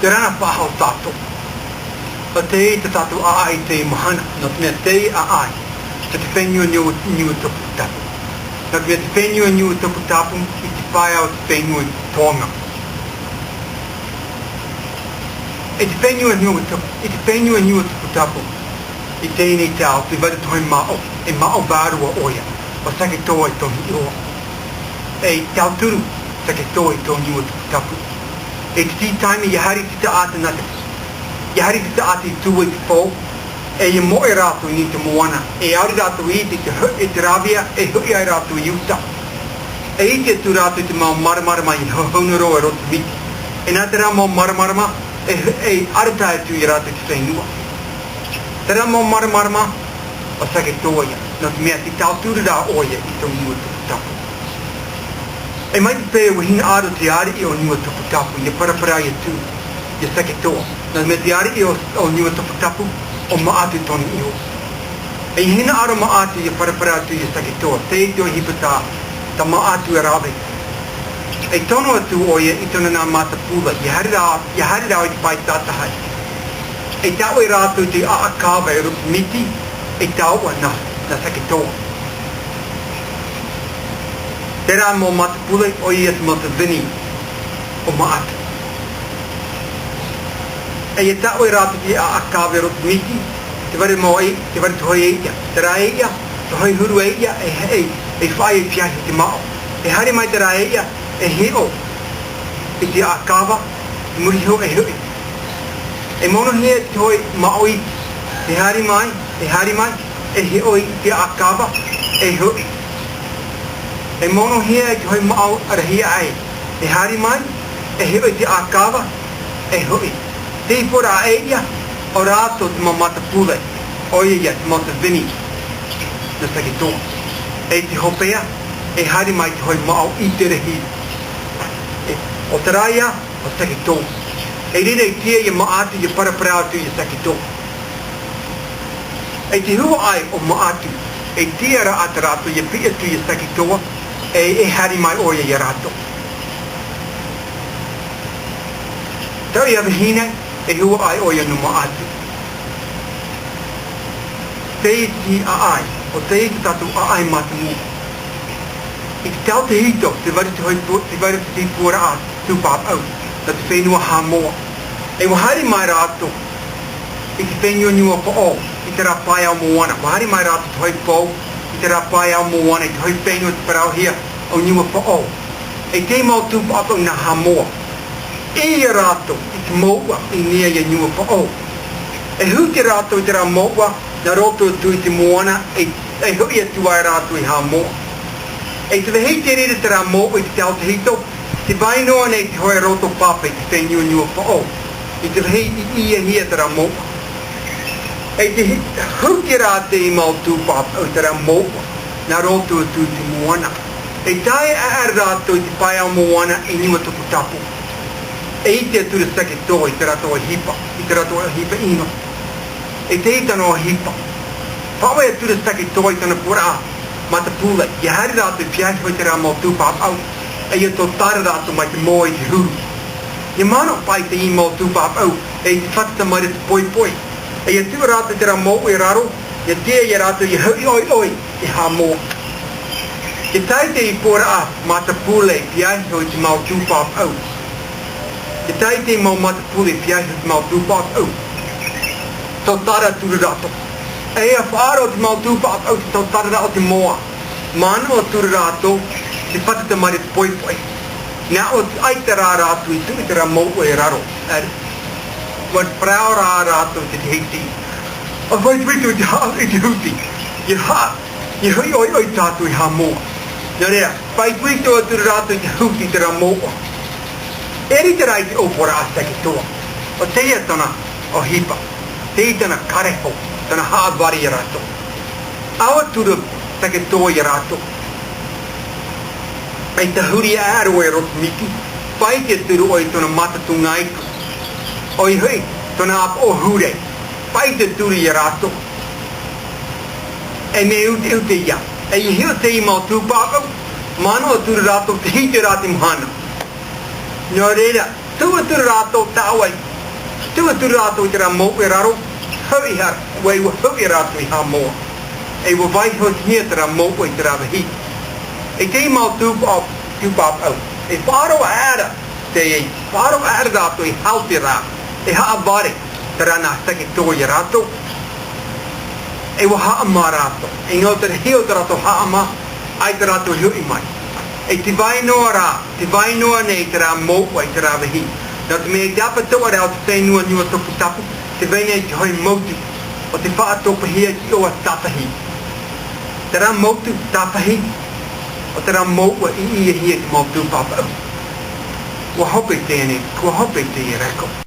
Te rana whahau tātou. O te e te tātou aai te mahana. No te mea te aai. Te te whenua Niuatoputapu. No te mea te whenua Niuatoputapu I te whaia o te whenua Tonga. E te whenua Niuatoputapu I tēnei tau te wada toi mao. E mao varua oia. O Seketoa I tōni iroa. E tau turu Seketoa I tōni Niuatoputapu. E te tītaimi I hari te taata nate. I hari te taata I tūa I te whou. E I moe rātou I ni te moana. E auri rātou I te ravia. E hui ai rātou I uta. E I te tu rātou I te mau maramarama I haunaroa e roto miti. E nā te rā mau maramarama e aratae tu I rātou te whenua. Te rā mau maramarama o Seketoa ia. No te mea te tauturu rā oia I tō Niuatoputapu. E mai te pēo hina aro te ari I o Niuatoputapu I parapara I tu I Seketoa. No te mea te ari I o Niuatoputapu o maatu I tōni iho. E hina aro maatu I parapara tu I Seketoa. Te I te o hipata ta maatu e rawe. E tono atu oia I tōna nā mātapula. I hari rā I te pai tātahai. E tau e rātou te aakawa e rupu miti. E tau na Seketoa. Te rā mō matapula o ia te mata vini o maatu. E tau e rātou te aakawa e rupu miti. Te wari mō e, te wari tohoi e ia. Te rā e ia, tohoi huru e ia, e whai e piahi te mao. E hari mai te rā e ia, e heo. E te aakawa, te muriho e hui. E mono hea te hoi maoi, e hari mai, e heo I te aakawa, e hui. E mono hea te hoi mao arahia ai, e hari mai, e heo I te aakawa, e hui. Te ipora a e ia, o rātou te mamatapule, o ia te mata vini, na Seketoa. E te hopea, e hari mai te hoi mao I te rehi. O te rāia, o Seketoa. E rira I tia I maatu I paraparau tu I Seketoa. E te hua ai o maatu, e tia ra ata rātou I pia tu I Seketoa, e hari mai oia I rātou. Tau I awahine, e hua ai oia no maatu. Te ti a ai, o te tatu a ai matamu. I te tau te hito, te wari te pura a tūpāpau, na te whenua Hamoa. E wahari mai rātou, I te whenua Niuatoputapu, I te rapai au moana. Wahari mai rātou te hoi pou, I te rapai au moana, I te hoi whenua te parau hia au Niuatoputapu. E te mau tūpāpau na Hamoa. E rātou, I te moua, I nia I Niuatoputapu. E hu te rātou I te rā moua, na roto tu I te moana, e hui atu ai rātou I Hamoa. E te wehei te rere te rā moua I te tau te hito, te vainoa nei te hoi roto papa I te whenua Niuatoputapu. I te wehei I ia hia te rā moua. E te hu te rā te I mau tūpapa I te rā moua, na roto atu te moana. E tae a rātou I te pai au moana I Niuatoputapu. E I te atura Seketoa I te rato hipa, I te rato hipa ino. E te itano hipa. Whawe atura Seketoa I tana pura matapula. I hari rātou piahi hoi te rā mau tūpapau. E ia tō tara rātou mai te moa I te huru. I mano pai te I mau tūpapau. E te whatata mai te poi poi. E ia tua rātou te rā mau I raro. Ia tia ia rātou I hui oi I Hamoa. I tai te I pora a matapule piahi hoi te mau tūpapau. I tai te mau matapule piahi hoi te mau tūpapau. Tō tara tūra rātou. E ia whaaro te mau tūpapau te tō tara rātou te moa. Mano o tūra rātou te whatata mai te poi poi. Nā o ai te rā rātou I tūi te rā mau e raro. Wat prau rā rātou te heiti. O vai tūi te hao I te huti. I hui oi tātou I Hamoa. Nā rea, pai tūi te o tūra rātou te huti te rā moa. Eri te rai te opora a Seketoa. O te ia tana o hipa. Te I tana kareho, tana hāwari I rātou. Awa tūra Seketoa I rātou. Ai te huri aro e roto miki. Pai te turu o I tona matatunga iku. Oi hui, tona ap o hure. Pai te turu I rātou. E me ute ia. E I hiu te I mau tūpāpau. Mano o tūra rātou te hite rāti mhana. Nō reira, tua tūra rātou tāwai. Tua tu ratou te ra mo e raro. Hau har wei wa hau e ratou I Hamoa. E wa vai ho nia te ra mo e te ra wahi. E te mau tupap au. E parau ara te e parau ara ratou I hau te ra. E haa vare te ra na Seketoa I ratou. E wa haama ratou. E ngau te heo te ratou haama ai te ratou hui mai. E te vai noa nei te ra mo e te ra wahi. Nau te mea te apa toa rao te whenua Niuatoputapu, te wene te hoi mautu, o te whaatopahia ki oa Tahi. Te ra mautu Tahi, o te ra maua I ia hia ki mautu papa au. Kua hope tēne, kua hope te I reko.